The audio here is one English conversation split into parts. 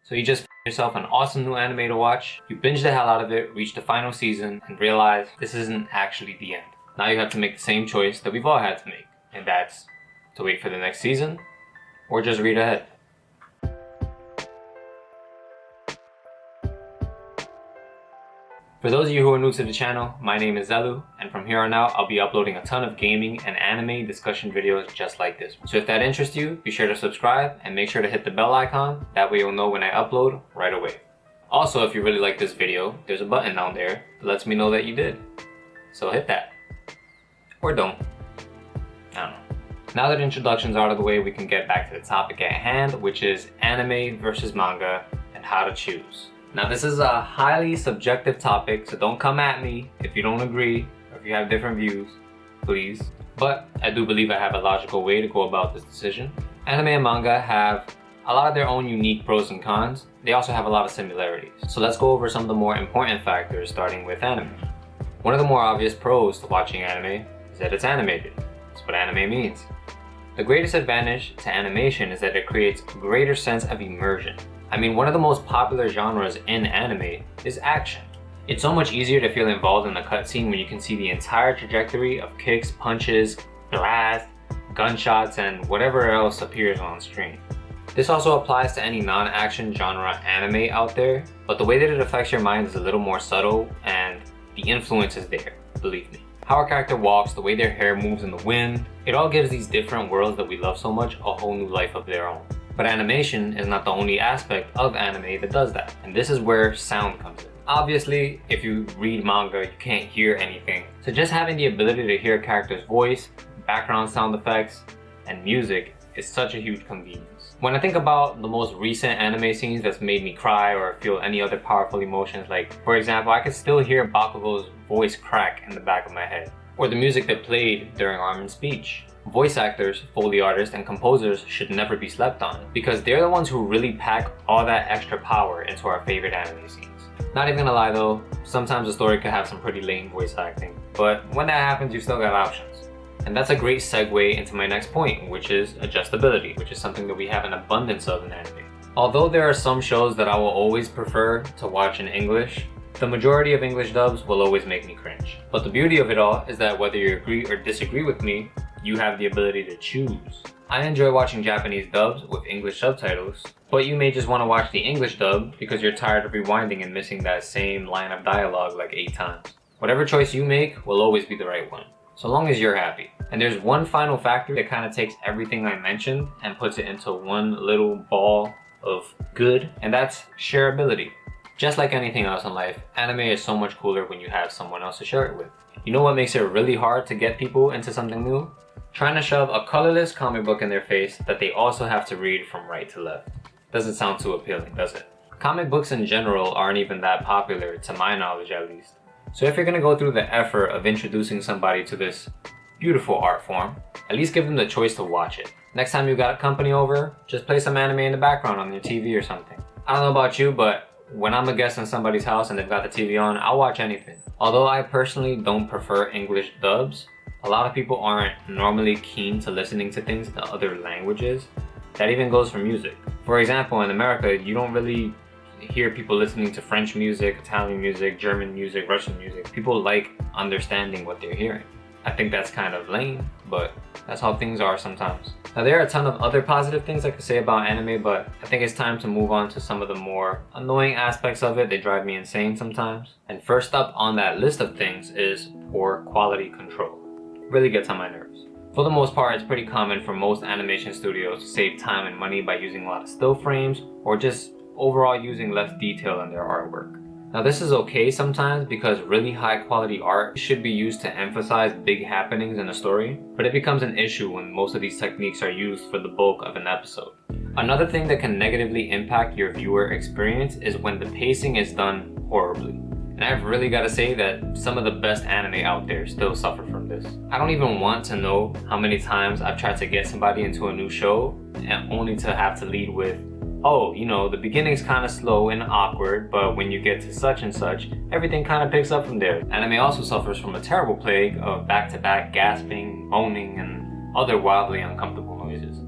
So you just found yourself an awesome new anime to watch, you binge the hell out of it, reach the final season, and realize this isn't actually the end. Now you have to make the same choice that we've all had to make, and that's to wait for the next season, or just read ahead. For those of you who are new to the channel, my name is Xelu, and from here on out, I'll be uploading a ton of gaming and anime discussion videos just like this one. So if that interests you, be sure to subscribe and make sure to hit the bell icon, that way you'll know when I upload right away. Also, if you really like this video, there's a button down there that lets me know that you did. So hit that. Or don't. I don't know. Now that introductions are out of the way, we can get back to the topic at hand, which is anime versus manga and how to choose. Now this is a highly subjective topic, so don't come at me if you don't agree or if you have different views, please. But I do believe I have a logical way to go about this decision. Anime and manga have a lot of their own unique pros and cons. They also have a lot of similarities. So let's go over some of the more important factors, starting with anime. One of the more obvious pros to watching anime is that it's animated. That's what anime means. The greatest advantage to animation is that it creates a greater sense of immersion. I mean, one of the most popular genres in anime is action. It's so much easier to feel involved in the cutscene when you can see the entire trajectory of kicks, punches, blasts, gunshots, and whatever else appears on screen. This also applies to any non-action genre anime out there, but the way that it affects your mind is a little more subtle, and the influence is there, believe me. How a character walks, the way their hair moves in the wind, it all gives these different worlds that we love so much a whole new life of their own. But animation is not the only aspect of anime that does that, and this is where sound comes in. Obviously, if you read manga, you can't hear anything, so just having the ability to hear a character's voice, background sound effects, and music is such a huge convenience. When I think about the most recent anime scenes that's made me cry or feel any other powerful emotions, like for example, I can still hear Bakugo's voice crack in the back of my head, or the music that played during Armin's speech. Voice actors, Foley artists, and composers should never be slept on, because they're the ones who really pack all that extra power into our favorite anime scenes. Not even gonna lie though, sometimes a story could have some pretty lame voice acting, but when that happens, you've still got options. And that's a great segue into my next point, which is adjustability, which is something that we have an abundance of in anime. Although there are some shows that I will always prefer to watch in English, the majority of English dubs will always make me cringe. But the beauty of it all is that whether you agree or disagree with me, you have the ability to choose. I enjoy watching Japanese dubs with English subtitles, but you may just want to watch the English dub because you're tired of rewinding and missing that same line of dialogue like 8 times. Whatever choice you make will always be the right one, so long as you're happy. And there's one final factor that kind of takes everything I mentioned and puts it into one little ball of good, and that's shareability. Just like anything else in life, anime is so much cooler when you have someone else to share it with. You know what makes it really hard to get people into something new? Trying to shove a colorless comic book in their face that they also have to read from right to left. Doesn't sound too appealing, does it? Comic books in general aren't even that popular, to my knowledge at least. So if you're gonna go through the effort of introducing somebody to this beautiful art form, at least give them the choice to watch it. Next time you got company over, just play some anime in the background on your TV or something. I don't know about you, but when I'm a guest in somebody's house and they've got the TV on, I'll watch anything. Although I personally don't prefer English dubs, a lot of people aren't normally keen to listening to things in other languages. That even goes for music. For example, in America, you don't really hear people listening to French music, Italian music, German music, Russian music. People like understanding what they're hearing. I think that's kind of lame, but that's how things are sometimes. Now there are a ton of other positive things I could say about anime, but I think it's time to move on to some of the more annoying aspects of it. They drive me insane sometimes. And first up on that list of things is poor quality control. Really gets on my nerves. For the most part, it's pretty common for most animation studios to save time and money by using a lot of still frames or just overall using less detail in their artwork. Now this is okay sometimes because really high quality art should be used to emphasize big happenings in a story, but it becomes an issue when most of these techniques are used for the bulk of an episode. Another thing that can negatively impact your viewer experience is when the pacing is done horribly. And I've really got to say that some of the best anime out there still suffer from this. I don't even want to know how many times I've tried to get somebody into a new show and only to have to lead with, oh, you know, the beginning's kind of slow and awkward, but when you get to such and such, everything kind of picks up from there. Anime also suffers from a terrible plague of back-to-back gasping, moaning, and other wildly uncomfortable noises.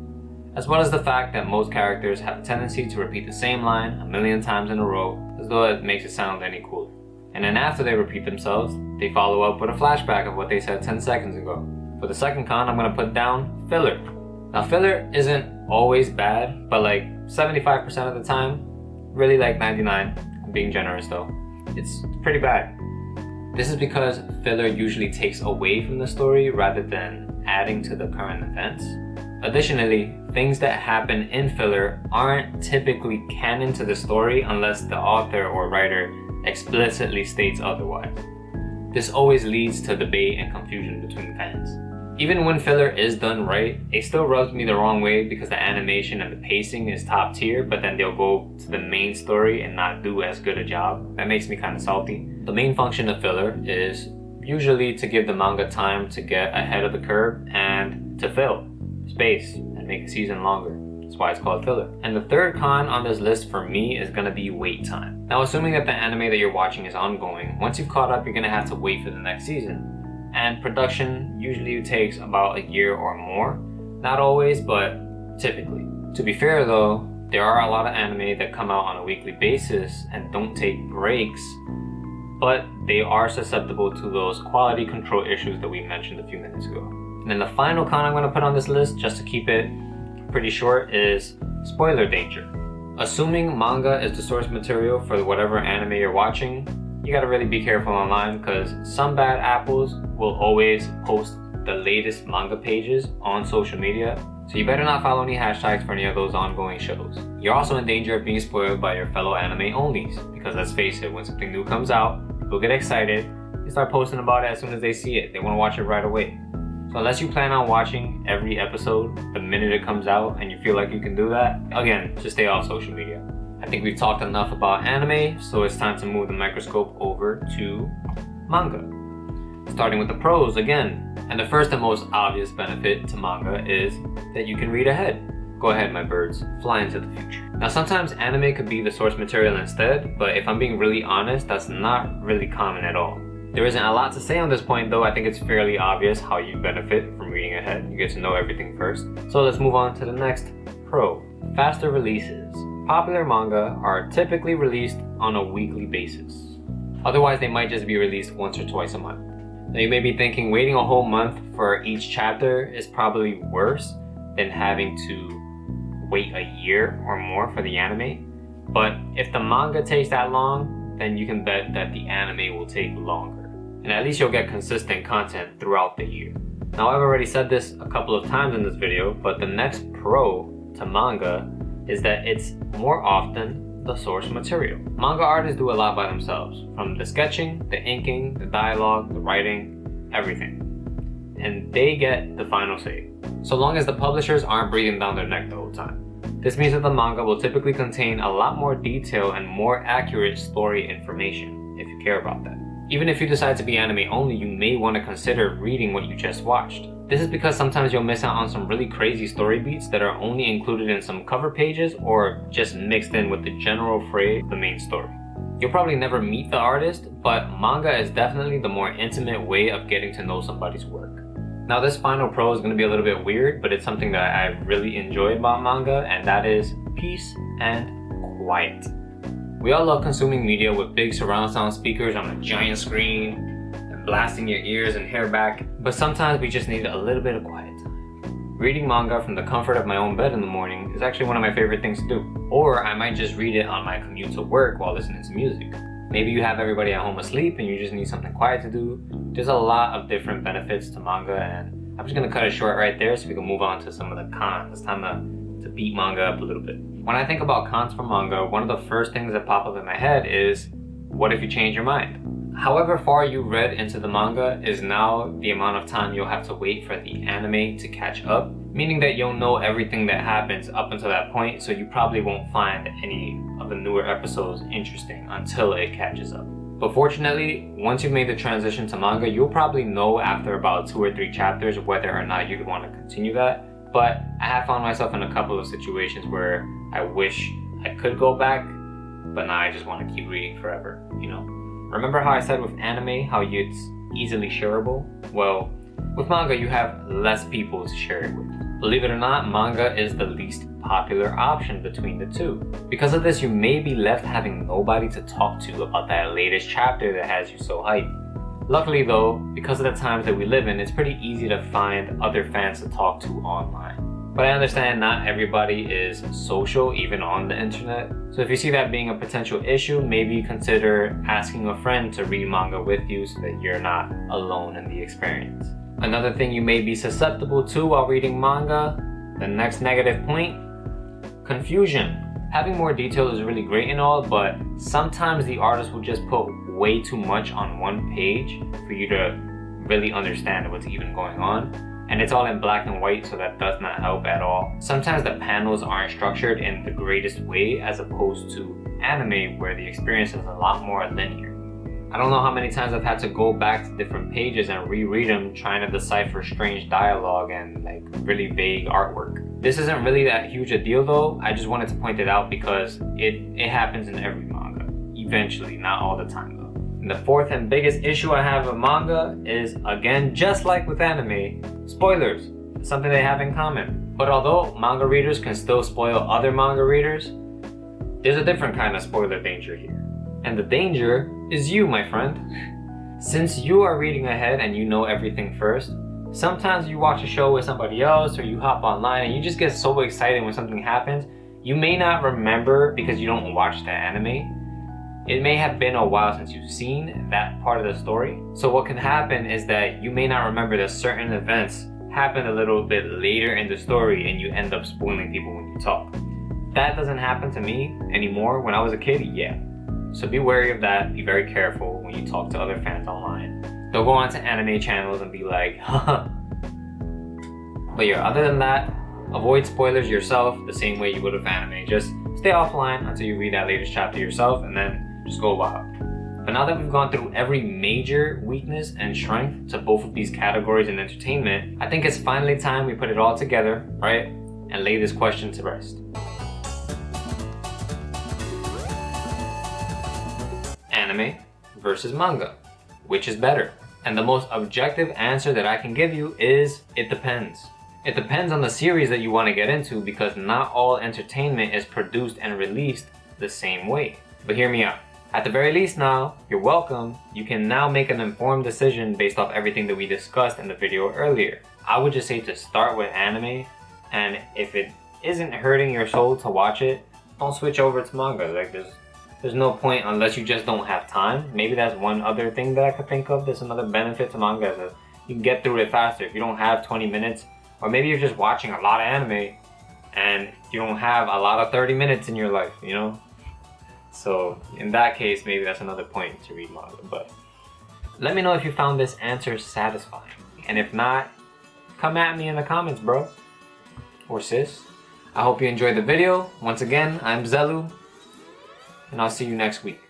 as well as the fact that most characters have a tendency to repeat the same line a million times in a row, as though it makes it sound any cooler. And then after they repeat themselves, they follow up with a flashback of what they said 10 seconds ago. For the second con, I'm gonna put down filler. Now filler isn't always bad, but like 75% of the time, really like 99, I'm being generous though, it's pretty bad. This is because filler usually takes away from the story rather than adding to the current events. Additionally, things that happen in filler aren't typically canon to the story unless the author or writer explicitly states otherwise. This always leads to debate and confusion between fans. Even when filler is done right, it still rubs me the wrong way because the animation and the pacing is top tier, but then they'll go to the main story and not do as good a job. That makes me kind of salty. The main function of filler is usually to give the manga time to get ahead of the curve and to fill space and make a season longer. That's why it's called filler. And the third con on this list for me is gonna be wait time. Now, assuming that the anime that you're watching is ongoing, once you've caught up, you're gonna have to wait for the next season. And production usually takes about a year or more. Not always, but typically. To be fair though, there are a lot of anime that come out on a weekly basis and don't take breaks, but they are susceptible to those quality control issues that we mentioned a few minutes ago. And then the final con I'm gonna put on this list, just to keep it pretty short, is spoiler danger. Assuming manga is the source material for whatever anime you're watching, you gotta really be careful online because some bad apples will always post the latest manga pages on social media, so you better not follow any hashtags for any of those ongoing shows. You're also in danger of being spoiled by your fellow anime onlys, because let's face it, when something new comes out, people get excited, they start posting about it as soon as they see it, they want to watch it right away. So unless you plan on watching every episode the minute it comes out and you feel like you can do that, again, just stay off social media. I think we've talked enough about anime, so it's time to move the microscope over to manga. Starting with the pros again. And the first and most obvious benefit to manga is that you can read ahead. Go ahead, my birds, fly into the future. Now sometimes anime could be the source material instead, but if I'm being really honest, that's not really common at all. There isn't a lot to say on this point though. I think it's fairly obvious how you benefit from reading ahead. You get to know everything first. So let's move on to the next pro. Faster releases. Popular manga are typically released on a weekly basis. Otherwise, they might just be released once or twice a month. Now you may be thinking waiting a whole month for each chapter is probably worse than having to wait a year or more for the anime. But if the manga takes that long, then you can bet that the anime will take longer. And at least you'll get consistent content throughout the year. Now I've already said this a couple of times in this video, but the next pro to manga is that it's more often the source material. Manga artists do a lot by themselves, from the sketching, the inking, the dialogue, the writing, everything. And they get the final say, so long as the publishers aren't breathing down their neck the whole time. This means that the manga will typically contain a lot more detail and more accurate story information, if you care about that. Even if you decide to be anime only, you may want to consider reading what you just watched. This is because sometimes you'll miss out on some really crazy story beats that are only included in some cover pages or just mixed in with the general fray of the main story. You'll probably never meet the artist, but manga is definitely the more intimate way of getting to know somebody's work. Now this final pro is going to be a little bit weird, but it's something that I really enjoy about manga, and that is peace and quiet. We all love consuming media with big surround sound speakers on a giant screen and blasting your ears and hair back, but sometimes we just need a little bit of quiet time. Reading manga from the comfort of my own bed in the morning is actually one of my favorite things to do. Or I might just read it on my commute to work while listening to music. Maybe you have everybody at home asleep and you just need something quiet to do. There's a lot of different benefits to manga, and I'm just gonna cut it short right there so we can move on to some of the cons. It's time to beat manga up a little bit. When I think about cons for manga, one of the first things that pop up in my head is, what if you change your mind? However far you read into the manga is now the amount of time you'll have to wait for the anime to catch up, meaning that you'll know everything that happens up until that point, so you probably won't find any of the newer episodes interesting until it catches up. But fortunately, once you've made the transition to manga, you'll probably know after about 2 or 3 chapters whether or not you'd want to continue that. But I have found myself in a couple of situations where I wish I could go back, but now I just want to keep reading forever, you know? Remember how I said with anime, how it's easily shareable? Well, with manga you have less people to share it with. Believe it or not, manga is the least popular option between the two. Because of this, you may be left having nobody to talk to about that latest chapter that has you so hyped. Luckily though, because of the times that we live in, it's pretty easy to find other fans to talk to online. But I understand not everybody is social, even on the internet. So if you see that being a potential issue, maybe consider asking a friend to read manga with you so that you're not alone in the experience. Another thing you may be susceptible to while reading manga, the next negative point, confusion. Having more detail is really great and all, but sometimes the artist will just put way too much on one page for you to really understand what's even going on. And it's all in black and white, so that does not help at all. Sometimes the panels aren't structured in the greatest way as opposed to anime where the experience is a lot more linear. I don't know how many times I've had to go back to different pages and reread them trying to decipher strange dialogue and like really vague artwork. This isn't really that huge a deal though, I just wanted to point it out because it happens in every manga. Eventually, not all the time though. And the fourth and biggest issue I have with manga is, again, just like with anime, spoilers. It's something they have in common. But although manga readers can still spoil other manga readers, there's a different kind of spoiler danger here. And the danger is you, my friend. Since you are reading ahead and you know everything first, sometimes you watch a show with somebody else or you hop online and you just get so excited when something happens, you may not remember because you don't watch the anime. It may have been a while since you've seen that part of the story. So what can happen is that you may not remember that certain events happened a little bit later in the story and you end up spoiling people when you talk. That doesn't happen to me anymore. When I was a kid, yeah. So be wary of that, be very careful when you talk to other fans online. Don't go onto anime channels and be like, haha. But yeah, other than that, avoid spoilers yourself the same way you would with anime. Just stay offline until you read that latest chapter yourself and then just go wild. But now that we've gone through every major weakness and strength to both of these categories in entertainment, I think it's finally time we put it all together, right? And lay this question to rest. Anime versus manga. Which is better? And the most objective answer that I can give you is it depends. It depends on the series that you want to get into because not all entertainment is produced and released the same way. But hear me out. At the very least now, you're welcome. You can now make an informed decision based off everything that we discussed in the video earlier. I would just say to start with anime, and if it isn't hurting your soul to watch it, don't switch over to manga. Like there's no point unless you just don't have time. Maybe that's one other thing that I could think of. There's another benefit to manga is that you can get through it faster. If you don't have 20 minutes, or maybe you're just watching a lot of anime and you don't have a lot of 30 minutes in your life, you know? So in that case, maybe that's another point to read manga. But let me know if you found this answer satisfying. And if not, come at me in the comments, bro. Or sis. I hope you enjoyed the video. Once again, I'm Xelu. And I'll see you next week.